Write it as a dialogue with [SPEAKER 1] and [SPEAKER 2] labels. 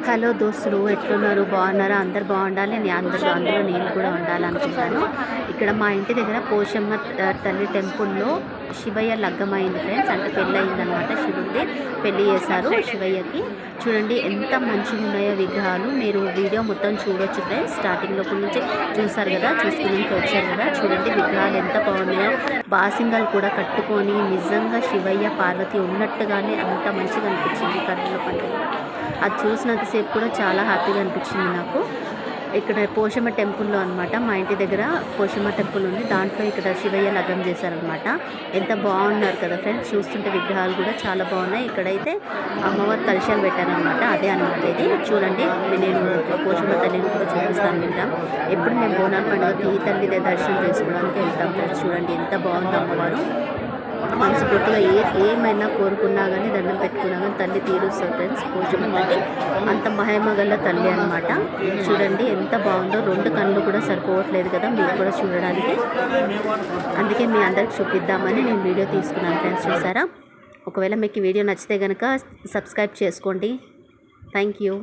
[SPEAKER 1] Hello దోస్తులు, ఎట్లున్నారు? బాగున్నారా? అందరు బాగుండాలి, అందులో నేను కూడా ఉండాలనుకుంటాను. ఇక్కడ మా ఇంటి దగ్గర పోషమ్మ తల్లి టెంపుల్లో శివయ్య లగ్గమైంది ఫ్రెండ్స్. అంటే పెళ్ళి అయిందనమాట. శివుడిది పెళ్ళి చేశారు శివయ్యకి. చూడండి ఎంత మంచిగా ఉన్నాయో విగ్రహాలు. మీరు వీడియో మొత్తం చూడొచ్చు ఫ్రెండ్స్. స్టార్టింగ్లో నుంచి చూసారు కదా, చూసుకున్నాక వచ్చారు కదా. చూడండి విగ్రహాలు ఎంత బాగున్నాయో. బాసింగాలు కూడా కట్టుకొని నిజంగా శివయ్య పార్వతి ఉన్నట్టుగానే అంత మంచిగా అనిపించింది కన్నుల పండుగ. అది చూసినంతసేపు కూడా చాలా హ్యాపీగా అనిపించింది నాకు. ఇక్కడ పోషమ్మ టెంపుల్లో అనమాట, మా ఇంటి దగ్గర పోషమ్మ టెంపుల్ ఉంది. దాంట్లో ఇక్కడ శివయ్య లగ్గం చేశారనమాట. ఎంత బాగున్నారు కదా ఫ్రెండ్స్. చూస్తుంటే విగ్రహాలు కూడా చాలా బాగున్నాయి. ఇక్కడైతే అమ్మవారు కలశాలు పెట్టారనమాట. అదే అనమాట ఇది. చూడండి, నేను పోషమ్మ తల్లిని కూడా చూపిస్తాను. వెళ్తాం ఎప్పుడు మేము బోనాల పండుగకి ఈ తల్లి దర్శనం చేసుకోవడానికి వెళ్తాం ఫ్రెండ్స్. చూడండి ఎంత బాగుంది అమ్మవారు. మనస్ఫూర్తిగా ఏమైనా కోరుకున్నా కానీ, దండం పెట్టుకున్నా కానీ తల్లి తీరుస్తుంది ఫ్రెండ్స్. పోషమ్మ తల్లి అంత మహిమగల తల్లి అనమాట. చూడండి ఎంత బాగుందో. 2 కళ్ళు కూడా సరిపోవట్లేదు కదా మీకు కూడా చూడడానికి. అందుకే మీ అందరికి చూపిద్దామని నేను వీడియో తీసుకున్నాను ఫ్రెండ్స్. చూసారా? ఒకవేళ మీకు వీడియో నచ్చితే కనుక సబ్స్క్రైబ్ చేసుకోండి. Thank you.